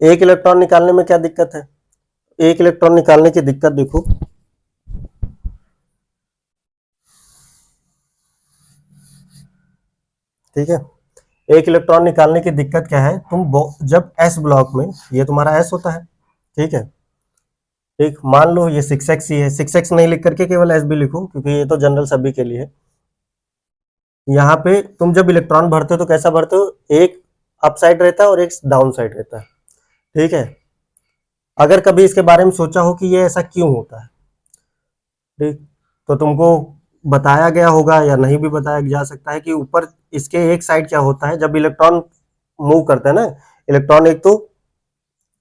एक इलेक्ट्रॉन निकालने में क्या दिक्कत है? एक इलेक्ट्रॉन निकालने की दिक्कत देखो, ठीक है, एक इलेक्ट्रॉन निकालने की दिक्कत क्या है, जब एस ब्लॉक में, ये तुम्हारा एस होता है, ठीक है, ठीक, मान लो ये 6x ही है, 6x नहीं लिख करके केवल एस भी लिखो, क्योंकि ये तो जनरल सभी के लिए है। यहाँ पे तुम जब इलेक्ट्रॉन भरते हो तो कैसा भरते हो, एक अप साइड रहता है और एक डाउन साइड रहता है, ठीक है। अगर कभी इसके बारे में सोचा हो कि ये ऐसा क्यों होता है, ठीक, तो तुमको बताया गया होगा या नहीं भी बताया जा सकता है कि ऊपर इसके एक साइड क्या होता है, जब इलेक्ट्रॉन मूव करता है ना, इलेक्ट्रॉन एक तो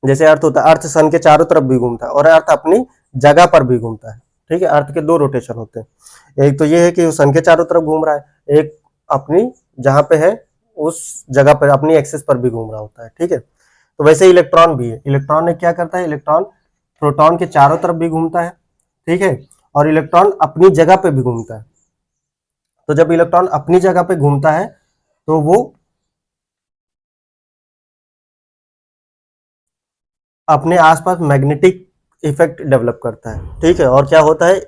जैसे अर्थ होता है, अर्थ सन के चारों तरफ भी घूमता है और अर्थ अपनी जगह पर भी घूमता है, ठीक है, अर्थ के दो रोटेशन होते हैं, एक तो ये है कि वो सन के चारों तरफ घूम रहा है, एक अपनी जहां पे है उस जगह पर अपनी एक्सिस पर भी घूम रहा होता है, ठीक है। तो वैसे इलेक्ट्रॉन भी है, इलेक्ट्रॉन ने क्या करता है, इलेक्ट्रॉन प्रोटॉन के चारों तरफ भी घूमता है, ठीक है, और इलेक्ट्रॉन अपनी जगह पे भी घूमता है। तो जब इलेक्ट्रॉन अपनी जगह पे घूमता है तो वो अपने आसपास मैग्नेटिक इफेक्ट डेवलप करता है, ठीक है, और क्या होता है,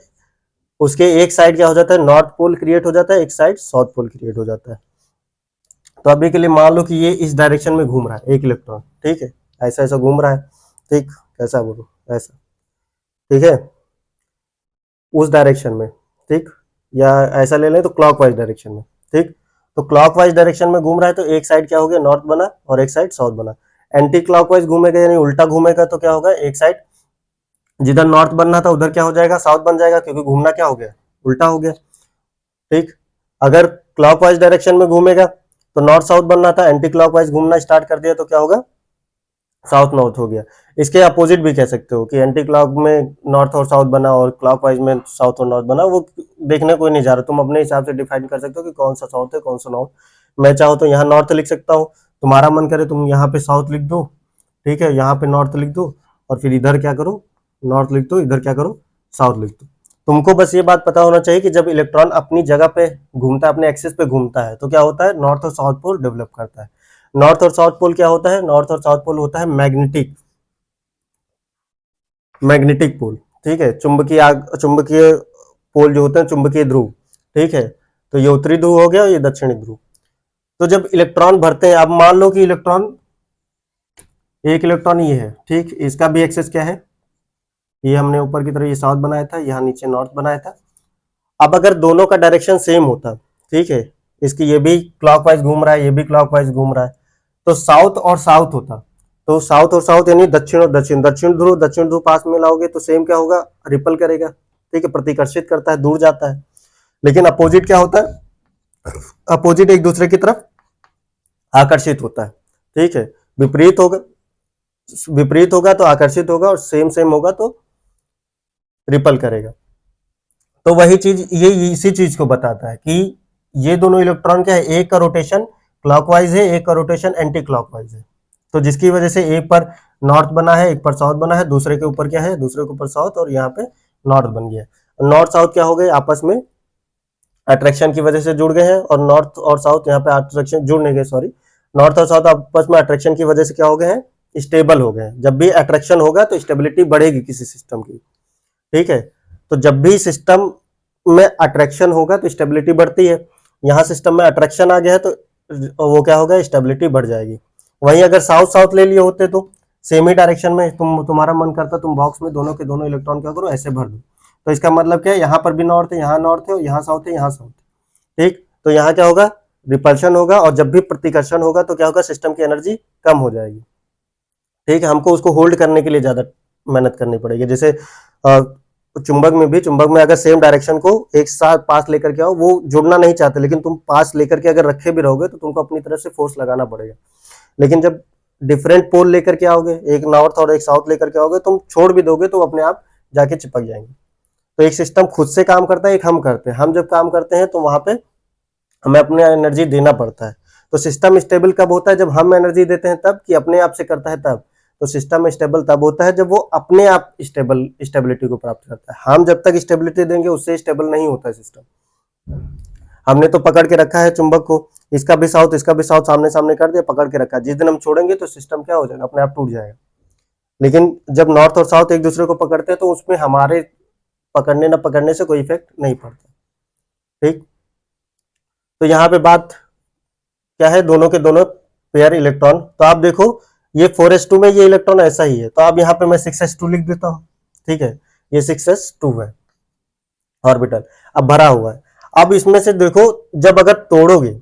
उसके एक साइड क्या हो जाता है, नॉर्थ पोल क्रिएट हो जाता है, एक साइड साउथ पोल क्रिएट हो जाता है। तो अभी के लिए मान लो कि ये इस डायरेक्शन में घूम रहा है एक इलेक्ट्रॉन, ठीक है, ऐसा ऐसा घूम रहा है, ठीक, कैसा बोलो, ऐसा, ठीक है, उस डायरेक्शन में, ठीक, या ऐसा ले लें तो क्लॉकवाइज डायरेक्शन में, ठीक। तो क्लॉकवाइज डायरेक्शन में घूम रहा है तो एक साइड क्या हो गया, नॉर्थ बना और एक साइड साउथ बना। एंटी क्लॉकवाइज घूमेगा यानी उल्टा घूमेगा तो क्या होगा, एक साइड जिधर नॉर्थ बनना था उधर क्या हो जाएगा, साउथ बन जाएगा, क्योंकि घूमना क्या हो गया, उल्टा हो गया, ठीक। अगर क्लॉकवाइज डायरेक्शन में घूमेगा तो नॉर्थ साउथ बनना था, एंटी क्लॉकवाइज घूमना स्टार्ट कर दिया तो क्या होगा, साउथ नॉर्थ हो गया। इसके अपोजिट भी कह सकते हो कि एंटी क्लॉक में नॉर्थ और साउथ बना और क्लॉकवाइज में साउथ और नॉर्थ बना, वो देखने कोई नहीं जा रहा, तुम अपने हिसाब से डिफाइन कर सकते हो कि कौन सा साउथ है कौन सा नॉर्थ। मैं चाहूँ तो यहाँ नॉर्थ लिख सकता हूँ, तुम्हारा मन करे तुम यहाँ पे साउथ लिख दो, ठीक है, यहाँ पे नॉर्थ लिख दो, और फिर इधर क्या करो, नॉर्थ लिख दो, इधर क्या करो, साउथ लिख दो। तुमको बस ये बात पता होना चाहिए कि जब इलेक्ट्रॉन अपनी जगह पे घूमता है, अपने एक्सिस पे घूमता है, तो क्या होता है, नॉर्थ और साउथ पोल डेवलप करता है। नॉर्थ और साउथ पोल क्या होता है, नॉर्थ और साउथ पोल होता है मैग्नेटिक, मैग्नेटिक पोल, ठीक है, चुंबकीय पोल जो होते हैं, चुंबकीय ध्रुव, ठीक है। तो ये उत्तरी ध्रुव हो गया और ये दक्षिणी ध्रुव। तो जब इलेक्ट्रॉन भरते हैं, अब मान लो कि एक इलेक्ट्रॉन ये है, ठीक, इसका भी एक्सेस क्या है, ये हमने ऊपर की तरफ ये साउथ बनाया था, यहाँ नीचे नॉर्थ बनाया था। अब अगर दोनों का डायरेक्शन सेम होता, ठीक है, इसकी ये भी क्लॉकवाइज घूम रहा है, ये भी क्लॉकवाइज घूम रहा है, तो साउथ और साउथ होता, तो साउथ और साउथ यानी दक्षिण और दक्षिण, दक्षिण ध्रुव पास में लाओगे तो सेम क्या होगा, रिपल करेगा, ठीक है, प्रतिकर्षित करता है, दूर जाता है। लेकिन अपोजिट क्या होता है, अपोजिट एक दूसरे की तरफ आकर्षित होता है, ठीक है, विपरीत होगा, विपरीत होगा तो आकर्षित होगा और सेम सेम होगा तो रिपल करेगा। तो वही चीज ये इसी चीज को बताता है कि ये दोनों इलेक्ट्रॉन क्या है, एक का रोटेशन क्लॉकवाइज है, एक का रोटेशन एंटी क्लॉकवाइज है। तो जिसकी वजह से एक पर नॉर्थ बना है, एक पर साउथ बना है, दूसरे के ऊपर क्या है, दूसरे के ऊपर साउथ, और यहाँ पे नॉर्थ बन गया। नॉर्थ साउथ क्या हो गए, आपस में अट्रैक्शन की वजह से जुड़ गए हैं, और नॉर्थ और साउथ यहाँ पे अट्रैक्शन जुड़ नहीं गए, सॉरी, नॉर्थ और साउथ आपस में अट्रैक्शन की वजह से क्या हो गए हैं, स्टेबल हो गए हैं। जब भी अट्रैक्शन होगा तो स्टेबिलिटी बढ़ेगी किसी सिस्टम की, ठीक है। तो जब भी सिस्टम में अट्रैक्शन होगा तो स्टेबिलिटी बढ़ती है, यहाँ सिस्टम में अट्रैक्शन आ गया है तो वो क्या होगा, स्टेबिलिटी बढ़ जाएगी। वहीं अगर साउथ साउथ ले लिए होते तो सेम ही डायरेक्शन में तुम्हारा मन करता तुम बॉक्स में दोनों के दोनों इलेक्ट्रॉन क्या करो, ऐसे भर दो, तो इसका मतलब क्या है, यहाँ पर भी नॉर्थ है, यहाँ नॉर्थ है, यहाँ साउथ है, यहाँ साउथ है, ठीक। तो यहाँ क्या होगा, रिपल्शन होगा, और जब भी प्रतिकर्षण होगा तो क्या होगा, सिस्टम की एनर्जी कम हो जाएगी, ठीक है। हमको उसको होल्ड करने के लिए ज्यादा मेहनत करनी पड़ेगी। जैसे चुंबक में अगर सेम डायरेक्शन को एक साथ पास लेकर के आओ, वो जुड़ना नहीं चाहते, लेकिन तुम पास लेकर के अगर रखे भी रहोगे तो तुमको अपनी तरफ से फोर्स लगाना पड़ेगा। लेकिन जब डिफरेंट पोल लेकर के आओगे, एक नॉर्थ और एक साउथ लेकर के आओगे, तुम छोड़ भी दोगे तो अपने आप जाके चिपक जाएंगे। तो एक सिस्टम खुद से काम करता है, एक हम करते हैं। हम जब काम करते हैं तो वहां पे हमें अपने एनर्जी देना पड़ता है। तो सिस्टम स्टेबल कब होता है, जब हम एनर्जी देते हैं तब, कि अपने आप से करता है तब। तो सिस्टम स्टेबल तब होता है जब वो अपने आप स्टेबिलिटी को प्राप्त करता है। हम जब तक स्टेबिलिटी देंगे उससे स्टेबल नहीं होता है सिस्टम। हमने तो पकड़ के रखा है चुंबक को, इसका भी साउथ सामने सामने कर दिया, पकड़ के रखा है। जिस दिन हम छोड़ेंगे तो सिस्टम क्या हो जाएगा, अपने आप टूट जाएगा। लेकिन जब नॉर्थ और साउथ एक दूसरे को पकड़ते हैं तो उसमें हमारे पकड़ने न पकड़ने से कोई इफेक्ट नहीं पड़ता। ठीक, तो यहाँ पे बात क्या है, दोनों के दोनों पेयर इलेक्ट्रॉन। तो आप देखो ये 4s2 में ये इलेक्ट्रॉन ऐसा ही है, तो अब यहाँ पे मैं 6s2 लिख देता हूँ। ठीक है, ये 6s2 है ऑर्बिटल, अब भरा हुआ है। अब इसमें से देखो, जब अगर तोड़ोगे,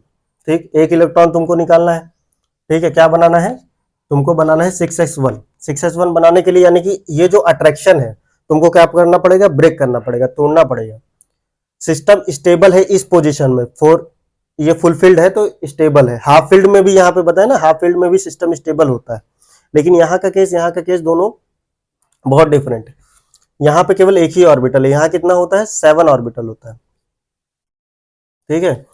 ठीक, एक इलेक्ट्रॉन तुमको निकालना है। ठीक है, क्या बनाना है, तुमको बनाना है 6s1। 6s1 बनाने के लिए यानी कि ये जो अट्रैक्शन है तुमको क्या करना पड़ेगा, ब्रेक करना पड़ेगा, तोड़ना पड़ेगा। सिस्टम स्टेबल है इस पोजीशन में, फोर ये फुल फील्ड है तो स्टेबल है। हाफ फील्ड में भी यहाँ पे बताया ना, हाफ फील्ड में भी सिस्टम स्टेबल होता है, लेकिन यहाँ का केस दोनों बहुत डिफरेंट है। यहाँ पे केवल एक ही ऑर्बिटल है, यहाँ कितना होता है, 7 ऑर्बिटल होता है। ठीक है,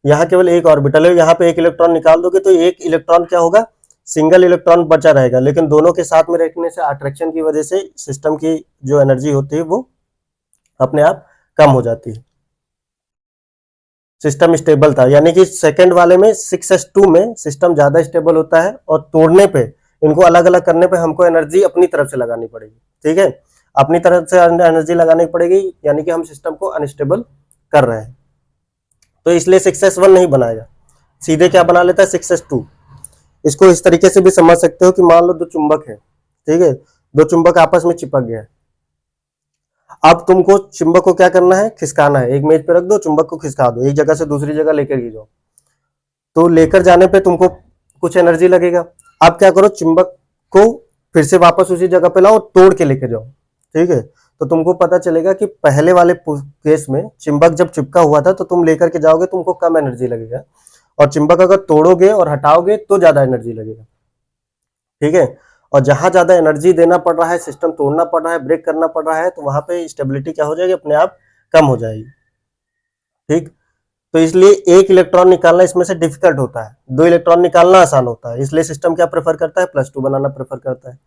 यहाँ केवल एक ऑर्बिटल है, यहाँ पे एक इलेक्ट्रॉन निकाल दोगे तो एक इलेक्ट्रॉन क्या होगा, सिंगल इलेक्ट्रॉन बचा रहेगा, लेकिन दोनों के साथ में रखने से अट्रैक्शन की वजह से सिस्टम की जो एनर्जी होती है वो अपने आप कम हो जाती है। सिस्टम स्टेबल था, यानी कि सेकंड वाले में 6s2 में सिस्टम ज्यादा स्टेबल होता है, और तोड़ने पे, इनको अलग अलग करने पे हमको एनर्जी अपनी तरफ से लगानी पड़ेगी। ठीक है, अपनी तरफ से एनर्जी लगानी पड़ेगी, यानी कि हम सिस्टम को अनस्टेबल कर रहे हैं, तो इसलिए 6s1 नहीं बनाएगा, सीधे क्या बना लेता है, 6s2। इसको इस तरीके से भी समझ सकते हो कि मान लो दो चुंबक है, ठीक है, दो चुंबक आपस में चिपक गया है। अब तुमको चुंबक को क्या करना है, खिसकाना है, एक मेज पे रख दो, चुंबक को खिसका दो, एक जगह से दूसरी जगह लेकर के जाओ, तो लेकर जाने पे तुमको कुछ एनर्जी लगेगा। अब क्या करो, चुंबक को फिर से वापस उसी जगह पे लाओ, तोड़ के लेके जाओ। ठीक है, तो तुमको पता चलेगा कि पहले वाले केस में चुंबक जब चिपका हुआ था तो तुम लेकर के जाओगे तुमको कम एनर्जी लगेगा, और चुंबक अगर तोड़ोगे और हटाओगे तो ज्यादा एनर्जी लगेगा। ठीक है, और जहां ज्यादा एनर्जी देना पड़ रहा है, सिस्टम तोड़ना पड़ रहा है, ब्रेक करना पड़ रहा है, तो वहां पे स्टेबिलिटी क्या हो जाएगी, अपने आप कम हो जाएगी। ठीक, तो इसलिए एक इलेक्ट्रॉन निकालना इसमें से डिफिकल्ट होता है, दो इलेक्ट्रॉन निकालना आसान होता है, इसलिए सिस्टम क्या प्रेफर करता है, +2 बनाना प्रेफर करता है।